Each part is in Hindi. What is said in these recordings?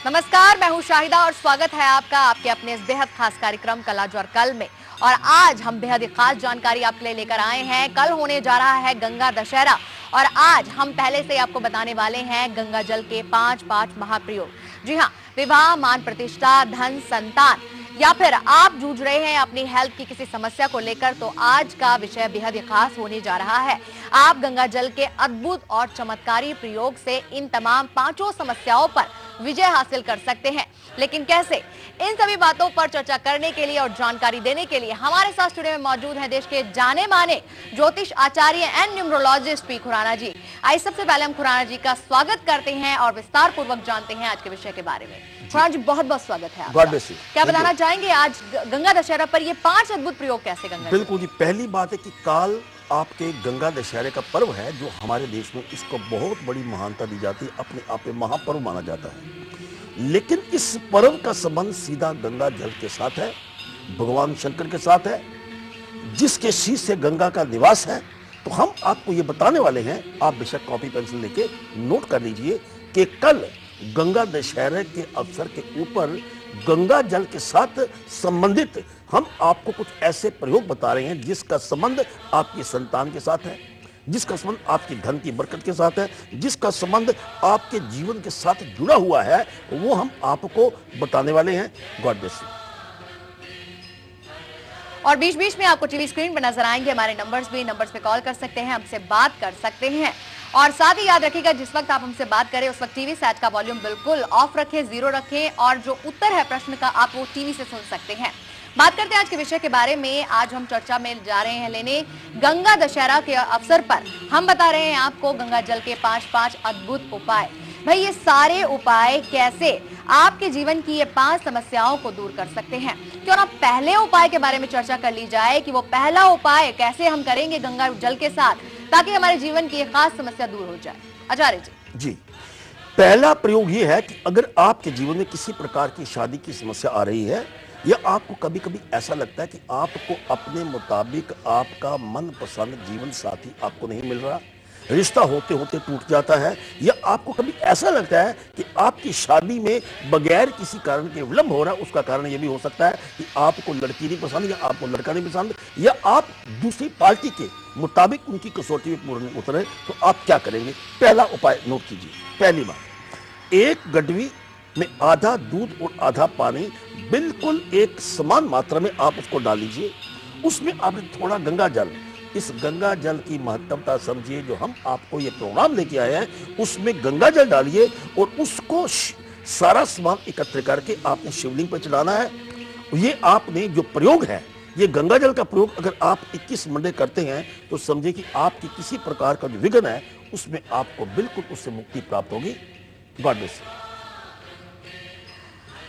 नमस्कार, मैं हूं शाहिदा और स्वागत है आपका आपके अपने इस बेहद खास कार्यक्रम कल आज और कल में। और आज हम बेहद ही खास जानकारी आपके लिए लेकर आए हैं। कल होने जा रहा है गंगा दशहरा और आज हम पहले से आपको बताने वाले हैं गंगा जल के 5 महाप्रयोग। जी हां, विवाह, मान प्रतिष्ठा, धन, संतान या फिर आप जूझ रहे हैं अपनी हेल्थ की किसी समस्या को लेकर, तो आज का विषय बेहद ही खास होने जा रहा है। आप गंगा जल के अद्भुत और चमत्कारी प्रयोग से इन तमाम 5 समस्याओं पर विजय हासिल कर सकते हैं। लेकिन कैसे? इन सभी बातों पर चर्चा करने के लिए और जानकारी देने के लिए हमारे साथ स्टूडियो में मौजूद हैं देश के जाने माने ज्योतिष आचार्य एंड न्यूमरोलॉजिस्ट पी खुराना जी। आइए सबसे पहले हम खुराना जी का स्वागत करते हैं और विस्तार पूर्वक जानते हैं आज के विषय के बारे में। खुराना जी, बहुत बहुत स्वागत है आपका। क्या बताना चाहेंगे आज गंगा दशहरा पर ये 5 अद्भुत प्रयोग कैसे गंगा? बिल्कुल जी, पहली बात है कि काल आपके गंगा दशहरे का पर्व है जो हमारे देश में इसको बहुत बड़ी महानता दी जाती है, अपने आप में महापर्व माना जाता है। लेकिन इस पर्व का संबंध सीधा गंगा जल के साथ है, भगवान शंकर के साथ है, जिसके शीश से गंगा का निवास है। तो हम आपको ये बताने वाले हैं, आप बेशक कॉपी पेंसिल लेके नोट कर लीजिए कि कल गंगा दशहरे के अवसर के ऊपर गंगा जल के साथ संबंधित हम आपको कुछ ऐसे प्रयोग बता रहे हैं जिसका संबंध आपकी संतान के साथ है, जिसका संबंध आपकी धन की बरकत के साथ है, जिसका संबंध आपके जीवन के साथ जुड़ा हुआ है, वो हम आपको बताने वाले हैं। God bless you. और बीच बीच में आपको टीवी स्क्रीन पर नजर आएंगे हमारे नंबर्स पे कॉल कर सकते हैं, हमसे बात कर सकते हैं। और साथ ही याद रखिएगा, जिस वक्त आप हमसे बात करें उस वक्त टीवी सेट का वॉल्यूम बिल्कुल ऑफ रखें, 0 रखें और जो उत्तर है प्रश्न का आप वो टीवी से सुन सकते हैं। बात करते हैं आज के विषय के बारे में। आज हम चर्चा में जा रहे हैं लेने गंगा दशहरा के अवसर पर हम बता रहे हैं आपको गंगा जल के 5 अद्भुत उपाय। भाई, ये सारे उपाय कैसे आपके जीवन की ये 5 समस्याओं को दूर कर सकते हैं? क्यों ना पहले उपाय के बारे में चर्चा कर ली जाए कि वो पहला उपाय कैसे हम करेंगे गंगा जल के साथ ताकि हमारे जीवन की एक खास समस्या दूर हो जाए। आचार्य जी। पहला प्रयोग ये है कि अगर आपके जीवन में किसी प्रकार की शादी की समस्या आ रही है या आपको कभी कभी ऐसा लगता है कि आपको अपने मुताबिक आपका मनपसंद जीवन साथी आपको नहीं मिल रहा, रिश्ता होते होते टूट जाता है, या आपको कभी ऐसा लगता है कि आपकी शादी में बगैर किसी कारण के विलंब हो रहा है, उसका कारण यह भी हो सकता है कि आपको लड़की नहीं पसंद या आपको लड़का नहीं पसंद, या आप दूसरी पार्टी के मुताबिक उनकी कसौटी में पूर्ण नहीं उतरे, तो आप क्या करेंगे? पहला उपाय नोट कीजिए। पहली बात, 1 गडवी में आधा दूध और आधा पानी बिल्कुल एक समान मात्रा में आप उसको डाल लीजिए। उसमें आपने थोड़ा गंगा जल, इस गंगा जल की महत्वता समझिए, जो हम आपको ये प्रोग्राम लेके आए हैं उसमें गंगा जल डालिए और उसको सारा सामान एकत्र करके आपने शिवलिंग पर चढ़ाना है। ये आपने जो प्रयोग है, ये गंगा जल का प्रयोग अगर आप 21 मंडे करते हैं तो समझिए कि आपकी किसी प्रकार का जो विघ्न है उसमें आपको बिल्कुल उससे मुक्ति प्राप्त होगी। God bless you.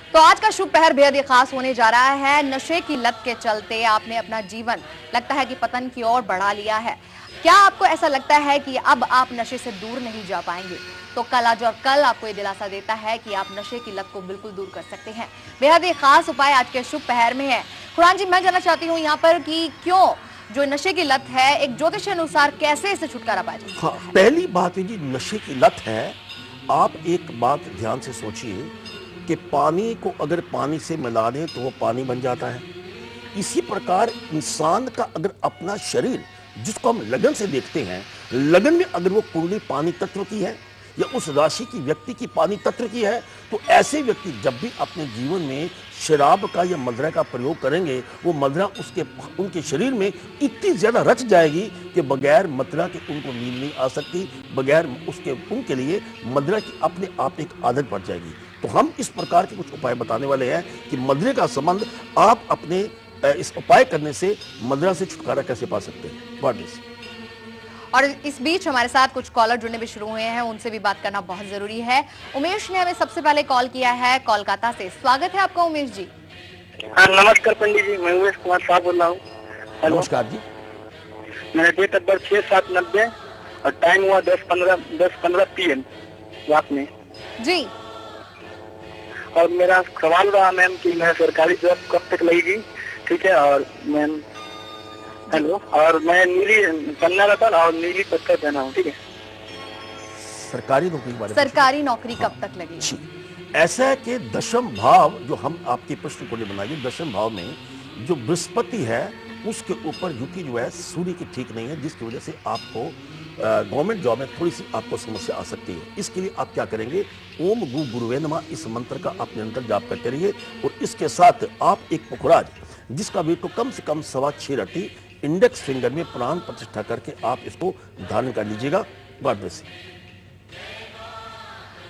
तो आज का शुभ पहर बेहद ही खास होने जा रहा है। नशे की लत के चलते आपने अपना जीवन लगता है कि पतन की ओर बढ़ा लिया है। क्या आपको ऐसा लगता है कि अब आप नशे से दूर नहीं जा पाएंगे? तो कल आज और कल आपको ये दिलासा देता है कि आप नशे की लत को बिल्कुल दूर कर सकते हैं। बेहद ही खास उपाय आज के शुभ पहर में है। खुरान जी, मैं जानना चाहती हूँ यहाँ पर कि क्यों जो नशे की लत है, एक ज्योतिष अनुसार कैसे इसे छुटकारा पाया जा सकता है? पहली बात है जी, नशे की लत है। आप एक बात ध्यान से सोचिए कि पानी को अगर पानी से मिला दें तो वो पानी बन जाता है। इसी प्रकार इंसान का अगर अपना शरीर, जिसको हम लगन से देखते हैं, लगन में अगर वो कुंडली पानी तत्व की है या उस राशि की व्यक्ति की पानी तत्व की है, तो ऐसे व्यक्ति जब भी अपने जीवन में शराब का या मदिरा का प्रयोग करेंगे, वो मदिरा उनके शरीर में इतनी ज्यादा रच जाएगी कि बगैर मदिरा के उनको नींद नहीं आ सकती, बगैर उनके लिए मदिरा की अपने आप एक आदत बढ़ जाएगी। तो हम इस प्रकार के कुछ उपाय बताने वाले हैं कि मदिरे का संबंध आप अपने इस उपाय करने से मदिरा से छुटकारा कैसे पा सकते हैं। God bless. और इस बीच हमारे साथ कुछ कॉलर जुड़ने भी शुरू हुए हैं, उनसे भी बात करना बहुत जरूरी है। उमेश ने हमें सबसे पहले कॉल किया है कोलकाता से। स्वागत है आपका उमेश जी। नमस्कार पंडित जी, मैं उमेश कुमार साहब बोल रहा हूँ। नमस्कार जी। मेरा डेट ऑफ बर्थ 6/7/90 और टाइम हुआ 10:15 PM रात में जी। और मेरा सवाल रहा मैम कि मैं सरकारी जॉब कब तक लगेगी? ठीक है। और मैम हेलो, और मैं नीली पन्ना रतन और नीली पत्थर पहना हूँ। ठीक है। सरकारी नौकरी के बारे में? सरकारी नौकरी कब तक लगेगी? ऐसा है कि दशम भाव जो हम आपके प्रश्न को बनाएंगे, दशम भाव में जो बृहस्पति है उसके ऊपर युति जो है सूर्य की ठीक नहीं है, जिसकी वजह से आपको गवर्नमेंट जॉब में थोड़ी सी आपको समस्या आ सकती है। इसके लिए आप क्या करेंगे, ओम गु गुरुवे नमः इस मंत्र का आप निरंतर जाप करते रहिए और इसके साथ आप एक पुखराज जिसका वेट तो कम से कम 6.25 रति इंडेक्स फिंगर में प्राण प्रतिष्ठा करके आप इसको धारण कर लीजिएगा। God bless you.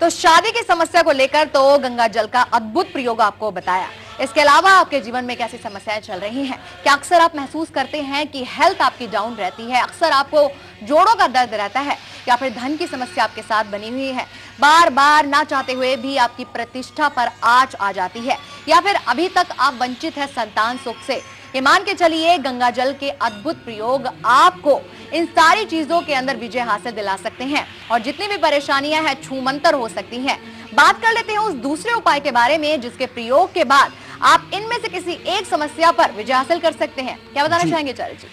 तो शादी की समस्या को लेकर तो गंगा जल का अद्भुत प्रयोग आपको बताया। इसके अलावा आपके जीवन में कैसी समस्याएं चल रही हैं? क्या अक्सर आप महसूस करते हैं कि हेल्थ आपकी डाउन रहती है, अक्सर आपको जोड़ों का दर्द रहता है, या फिर धन की समस्या आपके साथ बनी हुई है, बार बार ना चाहते हुए भी आपकी प्रतिष्ठा पर आंच आ जाती है, या फिर अभी तक आप वंचित है संतान सुख से? ये मान के चलिए गंगा जल के अद्भुत प्रयोग आपको इन सारी चीजों के अंदर विजय हासिल दिला सकते हैं और जितनी भी परेशानियां हैं छूमंतर हो सकती हैं। बात कर लेते हैं उस दूसरे उपाय के बारे में जिसके प्रयोग के बाद आप इनमें से किसी एक समस्या पर विजय हासिल कर सकते हैं। क्या बताना चाहेंगे आचार्य जी?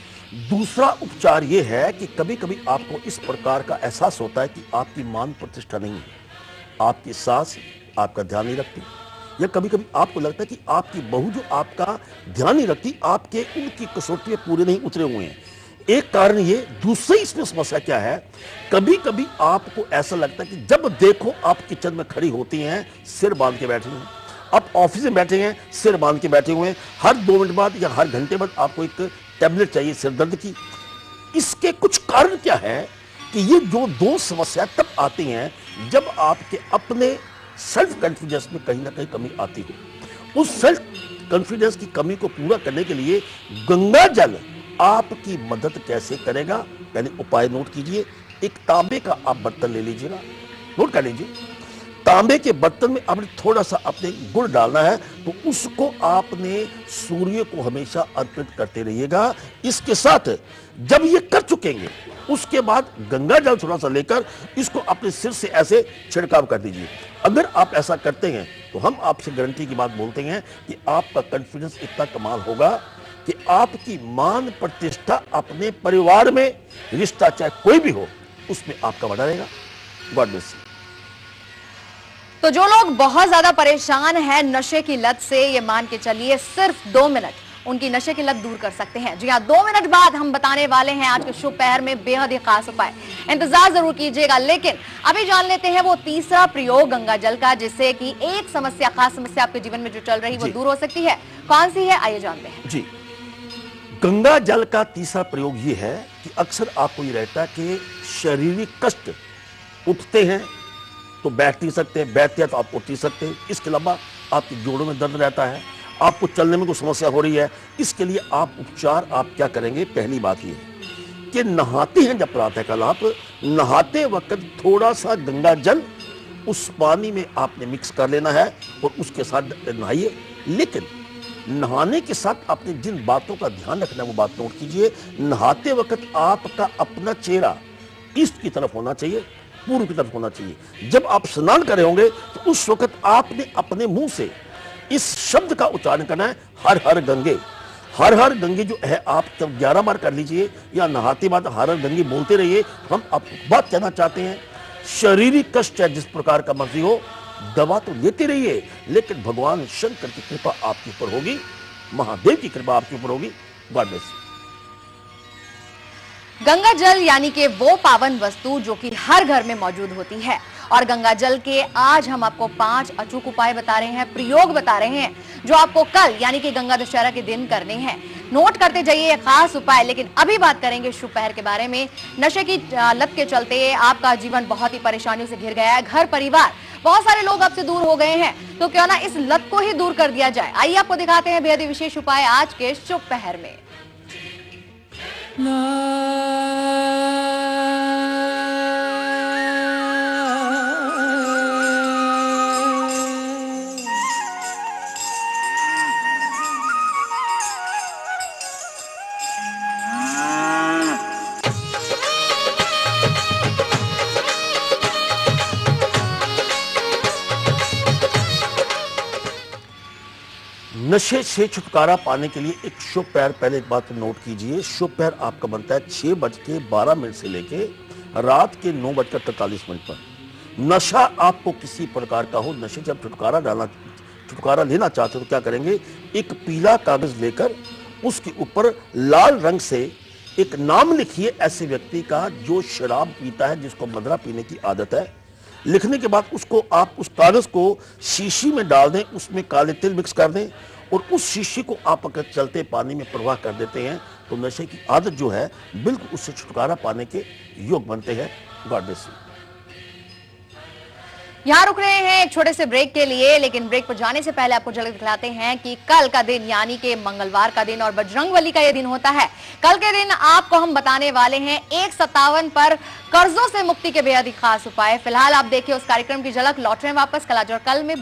दूसरा उपचार यह है कि कभी कभी आपको इस प्रकार का एहसास होता है कि आपकी मान प्रतिष्ठा नहीं है, आपकी सास आपका ध्यान नहीं रखती, या कभी कभी आपको लगता है कि आपकी बहू जो आपका ध्यान नहीं रखती, आपके उनकी कसौटी में पूरे नहीं उतरे हुए हैं। एक कारण ये, दूसरी इसमें समस्या क्या है, कभी कभी आपको ऐसा लगता है कि जब देखो आप किचन में खड़ी होती हैं सिर बांध के बैठी हैं, आप ऑफिस में बैठे हैं सिर बांध के बैठे हुए हैं, हर 2 मिनट बाद या हर घंटे बाद आपको एक टैबलेट चाहिए सिर दर्द की। इसके कुछ कारण क्या है कि ये जो 2 समस्या तब आती हैं जब आपके अपने सेल्फ कॉन्फिडेंस में कहीं ना कहीं कमी आती हो। उस सेल्फ कॉन्फिडेंस की कमी को पूरा करने के लिए गंगा जल आपकी मदद कैसे करेगा, पहले उपाय नोट कीजिए। एक तांबे का आप बर्तन ले लीजिएगा, नोट कर लीजिए। तांबे के बर्तन में आपने थोड़ा सा अपने गुड़ डालना है, तो उसको आपने सूर्य को हमेशा अर्पित करते रहिएगा। इसके साथ जब ये कर चुकेंगे उसके बाद गंगा जल थोड़ा सा लेकर इसको अपने सिर से ऐसे छिड़काव कर दीजिए। अगर आप ऐसा करते हैं तो हम आपसे गारंटी की बात बोलते हैं कि आपका कॉन्फिडेंस इतना कमाल होगा कि आपकी मान प्रतिष्ठा अपने परिवार में, रिश्ता चाहे कोई भी हो, उसमें आपका बड़ा रहेगा। God bless you. तो जो लोग बहुत ज्यादा परेशान हैं नशे की लत से, ये मान के चलिए सिर्फ 2 मिनट उनकी नशे की लत दूर कर सकते हैं। जी हाँ, 2 मिनट बाद हम बताने वाले हैं आज के शुभ पहर में बेहद ही खास उपाय, इंतजार जरूर कीजिएगा। लेकिन अभी जान लेते हैं वो तीसरा प्रयोग गंगा जल का, जिससे कि एक समस्या, खास समस्या आपके जीवन में जो चल रही वो दूर हो सकती है। कौन सी है, आइए जानते हैं। जी, गंगा जल का तीसरा प्रयोग ये है कि अक्सर आपको ये रहता है कि शारीरिक कष्ट, उठते हैं तो बैठ नहीं सकते, बैठते हैं तो आप उठ नहीं सकते, इसके अलावा आपके जोड़ों में दर्द रहता है, आपको चलने में कोई समस्या हो रही है। इसके लिए आप उपचार आप क्या करेंगे, पहली बात ये कि नहाते हैं जब प्रातःकाल, आप नहाते वक्त थोड़ा सा गंगा जल उस पानी में आपने मिक्स कर लेना है और उसके साथ नहाइए। लेकिन नहाने के साथ आपने जिन बातों का ध्यान रखना है वो बात नोट कीजिए। नहाते वक्त आपका अपना चेहरा ईस्ट की तरफ होना चाहिए, पूर्व की तरफ होना चाहिए। जब आप स्नान कर रहे होंगे तो उस वक्त आपने अपने मुंह से इस शब्द का उच्चारण करना है, हर हर गंगे। हर हर गंगे जो है आप जब 11 बार कर लीजिए या नहाते बाद हर हर गंगे बोलते रहिए। हम आपको बात कहना चाहते हैं, शारीरिक कष्ट है जिस प्रकार का मर्जी हो, दवा तो लेते रहिए, लेकिन भगवान शंकर की कृपा आपके ऊपर होगी, महादेव की कृपा आपके ऊपर होगी। God bless you. गंगा जल यानी कि वो पावन वस्तु जो कि हर घर में मौजूद होती है, और गंगा जल के आज हम आपको 5 अचूक उपाय बता रहे हैं, प्रयोग बता रहे हैं, जो आपको कल यानी कि गंगा दशहरा के दिन करने हैं। नोट करते जाइए ये खास उपाय। लेकिन अभी बात करेंगे शुभ पहर के बारे में। नशे की लत के चलते आपका जीवन बहुत ही परेशानियों से घिर गया है, घर परिवार बहुत सारे लोग आपसे दूर हो गए हैं, तो क्यों ना इस लत को ही दूर कर दिया जाए। आइए आपको दिखाते हैं बेहद ही विशेष उपाय आज के शुभ पहर में। नशे से छुटकारा पाने के लिए एक शुभ पहर, पहले एक बात नोट कीजिए, शुभ पहर आपका बनता है 6:12 से लेके रात के 9:43 पर। नशा आपको किसी प्रकार का हो, नशे से आप छुटकारा लेना चाहते हो तो क्या करेंगे, एक पीला कागज लेकर उसके ऊपर लाल रंग से एक नाम लिखिए ऐसे व्यक्ति का जो शराब पीता है, जिसको मदरा पीने की आदत है। लिखने के बाद उसको आप उस कागज को शीशी में डाल दें, उसमें काले तिल मिक्स कर दें और उस शीशी को आप अगर चलते पानी में प्रवाह कर देते हैं तो नशे की आदत जो है बिल्कुल उससे छुटकारा पाने के योग बनते हैं। God bless you. यहाँ रुक रहे हैं एक छोटे से ब्रेक के लिए, लेकिन ब्रेक पर जाने से पहले आपको झलक दिखलाते हैं कि कल का दिन यानी कि मंगलवार का दिन और बजरंगबली का यह दिन होता है। कल के दिन आपको हम बताने वाले हैं 1/57 पर कर्जों से मुक्ति के बेहद ही खास उपाय। फिलहाल आप देखिए उस कार्यक्रम की झलक। लौट रहे हैं वापस कल आज और कल में।